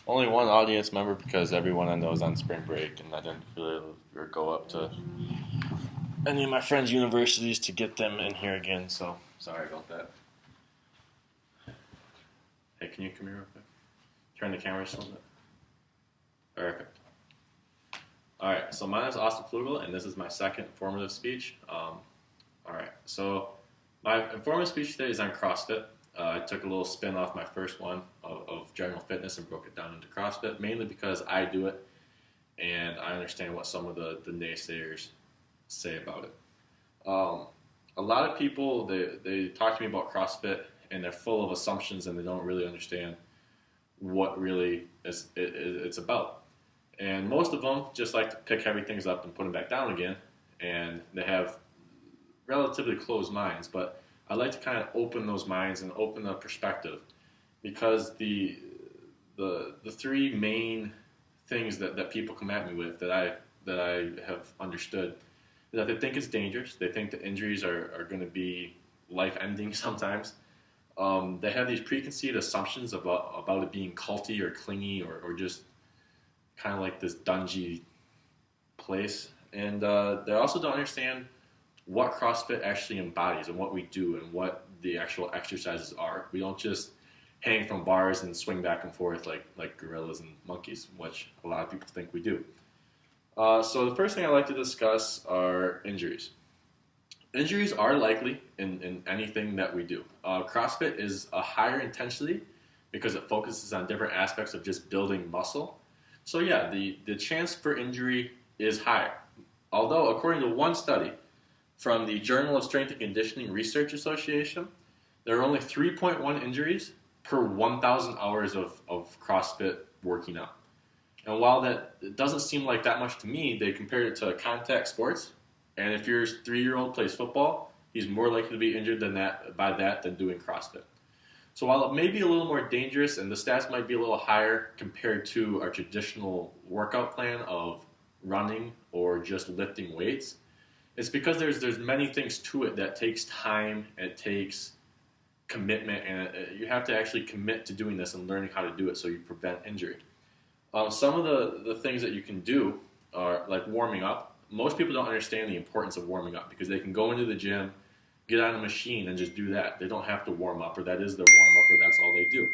Only one audience member because everyone I know is on spring break, and I didn't really go up to any of my friends' universities to get them in here again. So sorry about that. Hey, can you come here real quick? Turn the camera just a little bit. Perfect. All right. So my name is Austin Flugel, and this is my second informative speech. All right. So my informative speech today is on CrossFit. I took a little spin off my first one of general fitness and broke it down into CrossFit, mainly because I do it and I understand what some of the naysayers say about it. A lot of people, they talk to me about CrossFit and they're full of assumptions and they don't really understand what really it's about. And most of them just like to pick heavy things up and put them back down again, and they have relatively closed minds, but I like to kind of open those minds and open the perspective, because the three main things that people come at me with that I have understood is that they think it's dangerous. They think the injuries are going to be life-ending sometimes. They have these preconceived assumptions about it being culty or clingy or just kind of like this dungy place. And they also don't understand what CrossFit actually embodies and what we do and what the actual exercises are. We don't just hang from bars and swing back and forth like gorillas and monkeys, which a lot of people think we do. So the first thing I'd like to discuss are injuries. Injuries are likely in anything that we do. CrossFit is a higher intensity because it focuses on different aspects of just building muscle. So yeah, the chance for injury is higher. Although, according to one study from the Journal of Strength and Conditioning Research Association, there are only 3.1 injuries per 1,000 hours of CrossFit working out. And while it doesn't seem like that much to me, they compared it to contact sports. And if your 3-year-old plays football, he's more likely to be injured than doing CrossFit. So while it may be a little more dangerous and the stats might be a little higher compared to our traditional workout plan of running or just lifting weights, it's because there's many things to it that takes time, it takes commitment, and you have to actually commit to doing this and learning how to do it so you prevent injury. Some of the things that you can do are like warming up. Most people don't understand the importance of warming up because they can go into the gym, get on a machine, and just do that. They don't have to warm up, or that is their warm up, or that's all they do.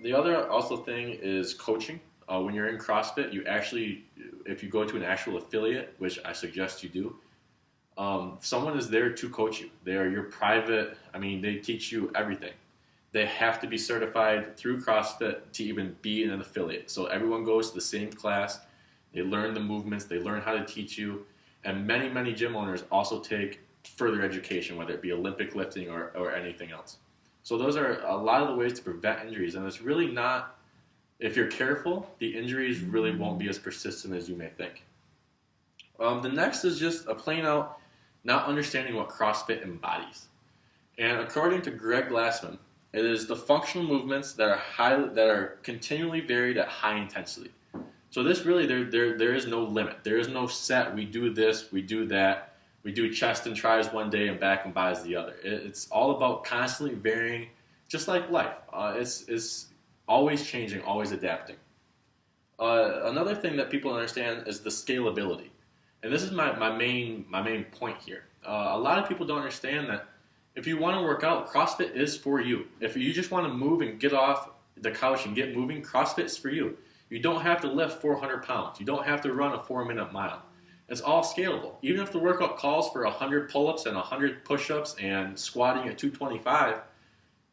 The other also thing is coaching. When you're in CrossFit, you actually, if you go to an actual affiliate, which I suggest you do, someone is there to coach you. They are your private, they teach you everything. They have to be certified through CrossFit to even be in an affiliate. So everyone goes to the same class. They learn the movements. They learn how to teach you. And many, many gym owners also take further education, whether it be Olympic lifting or anything else. So those are a lot of the ways to prevent injuries. And it's really not, if you're careful, the injuries really won't be as persistent as you may think. The next is just a plain out not understanding what CrossFit embodies. And according to Greg Glassman, it is the functional movements that are continually varied at high intensity. So this really, there is no limit. There is no set, we do this, we do that, we do chest and tries one day and back and bis the other. It's all about constantly varying, just like life. It's always changing, always adapting. Another thing that people understand is the scalability. And this is my main point here. A lot of people don't understand that if you want to work out, CrossFit is for you. If you just want to move and get off the couch and get moving, CrossFit is for you. You don't have to lift 400 pounds. You don't have to run a 4-minute mile. It's all scalable. Even if the workout calls for 100 pull-ups and 100 push-ups and squatting at 225,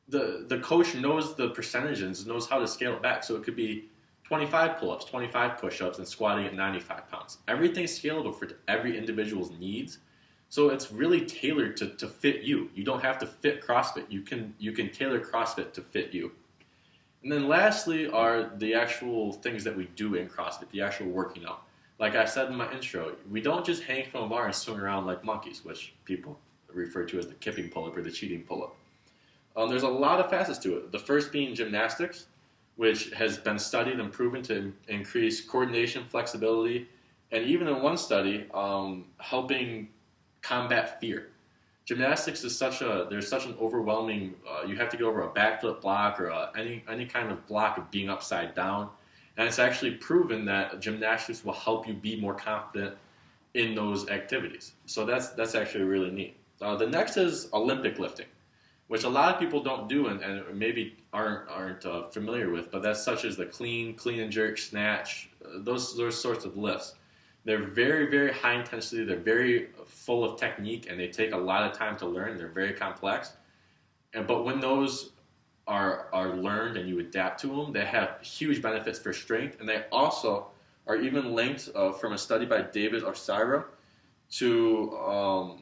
the coach knows the percentages, knows how to scale it back. So it could be 25 pull-ups, 25 push-ups, and squatting at 95 pounds. Everything's scalable for every individual's needs. So it's really tailored to fit you. You don't have to fit CrossFit. You can tailor CrossFit to fit you. And then lastly are the actual things that we do in CrossFit, the actual working out. Like I said in my intro, we don't just hang from a bar and swing around like monkeys, which people refer to as the kipping pull-up or the cheating pull-up. There's a lot of facets to it. The first being gymnastics, which has been studied and proven to increase coordination, flexibility, and even in one study, helping combat fear. gymnastics is there's such an overwhelming. You have to get over a backflip block or any kind of block of being upside down, and it's actually proven that gymnastics will help you be more confident in those activities. So that's actually really neat. The next is Olympic lifting, which a lot of people don't do and maybe aren't familiar with. But that's such as the clean and jerk, snatch, those sorts of lifts. They're very, very high intensity. They're very full of technique, and they take a lot of time to learn. They're very complex. But when those are learned and you adapt to them, they have huge benefits for strength, and they also are even linked from a study by David Orsira to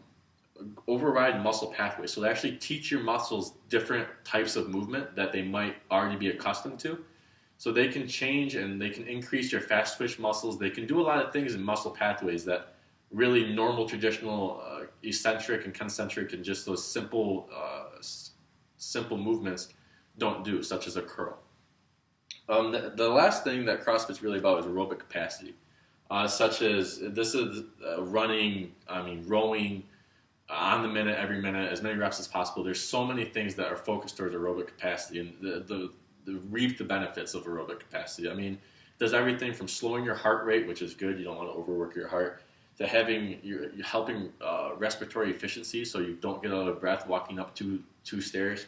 override muscle pathways. So they actually teach your muscles different types of movement that they might already be accustomed to. So they can change and they can increase your fast twitch muscles. They can do a lot of things in muscle pathways that really normal, traditional, eccentric and concentric and just those simple movements don't do, such as a curl. The last thing that CrossFit's really about is aerobic capacity, such as this is running, rowing on the minute, every minute, as many reps as possible. There's so many things that are focused towards aerobic capacity and reap the benefits of aerobic capacity. It does everything from slowing your heart rate, which is good. You don't want to overwork your heart, to you're helping respiratory efficiency, so you don't get out of breath walking up two stairs.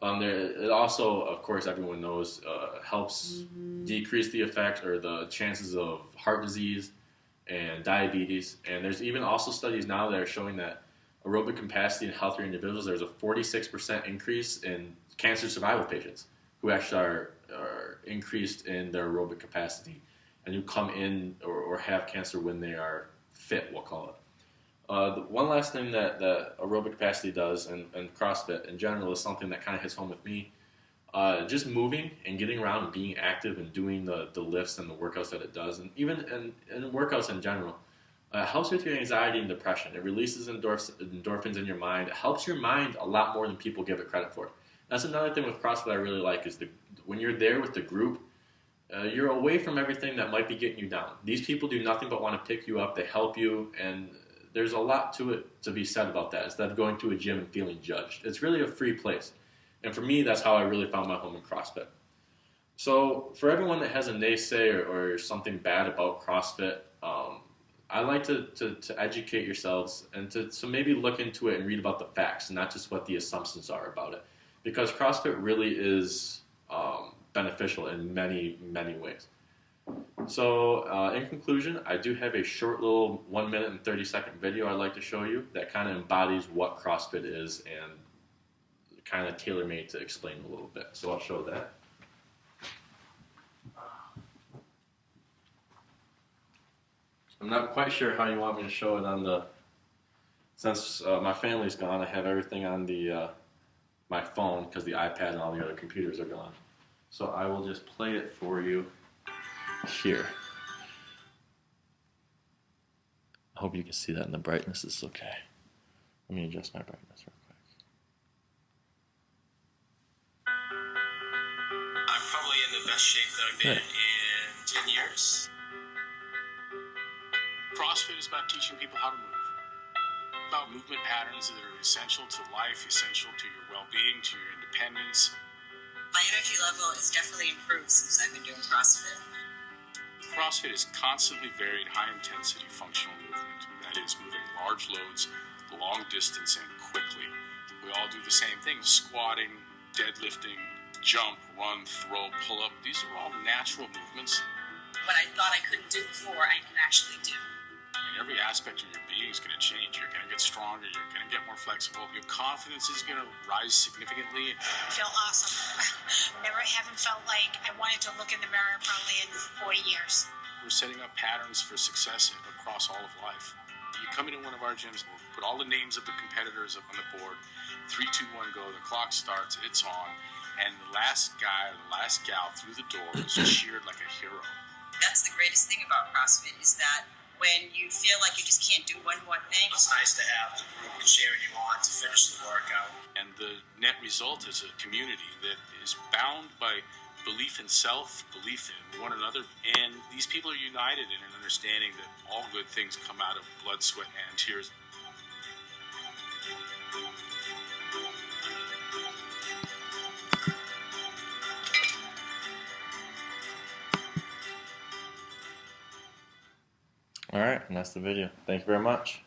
It also, of course, everyone knows, helps decrease the effect or the chances of heart disease and diabetes. And there's even also studies now that are showing that aerobic capacity in healthier individuals, there's a 46% increase in cancer survival patients who actually are increased in their aerobic capacity and who come in or have cancer when they are fit, we'll call it. The one last thing that aerobic capacity does, and CrossFit in general, is something that kind of hits home with me. Just moving and getting around and being active and doing the lifts and the workouts that it does, and even in workouts in general, helps with your anxiety and depression. It releases endorphins in your mind. It helps your mind a lot more than people give it credit for. That's another thing with CrossFit I really like is when you're there with the group, you're away from everything that might be getting you down. These people do nothing but want to pick you up. They help you, and there's a lot to it to be said about that instead of going to a gym and feeling judged. It's really a free place. And for me, that's how I really found my home in CrossFit. So for everyone that has a naysay or something bad about CrossFit, I like to educate yourselves and to maybe look into it and read about the facts, not just what the assumptions are about it. Because CrossFit really is beneficial in many, many ways. So in conclusion, I do have a short little 1 minute and 30-second video I'd like to show you that kind of embodies what CrossFit is and kind of tailor-made to explain a little bit. So I'll show that. I'm not quite sure how you want me to show it since my family's gone, I have everything on my phone because the iPad and all the other computers are gone. So I will just play it for you here. I hope you can see that and the brightness is okay. Let me adjust my brightness real quick. I'm probably in the best shape that I've been in 10 years. CrossFit is about teaching people how to move. About movement patterns that are essential to life, essential to your well-being, to your independence. My energy level has definitely improved since I've been doing CrossFit. CrossFit is constantly varied, high-intensity functional movement. That is, moving large loads, long distance, and quickly. We all do the same things: squatting, deadlifting, jump, run, throw, pull up. These are all natural movements. What I thought I couldn't do before, I can actually do. And every aspect of your being is going to change. You're going to get stronger. You're going to get more flexible. Your confidence is going to rise significantly. I feel awesome. Haven't felt like I wanted to look in the mirror probably in 40 years. We're setting up patterns for success across all of life. You come into one of our gyms, we'll put all the names of the competitors up on the board. 3, 2, 1, go. The clock starts. It's on. And the last guy or the last gal through the door is cheered like a hero. That's the greatest thing about CrossFit is that when you feel like you just can't do one more thing, it's nice to have the group cheering you on to finish the workout. And the net result is a community that is bound by belief in self, belief in one another, and these people are united in an understanding that all good things come out of blood, sweat, and tears. All right, and that's the video. Thank you very much.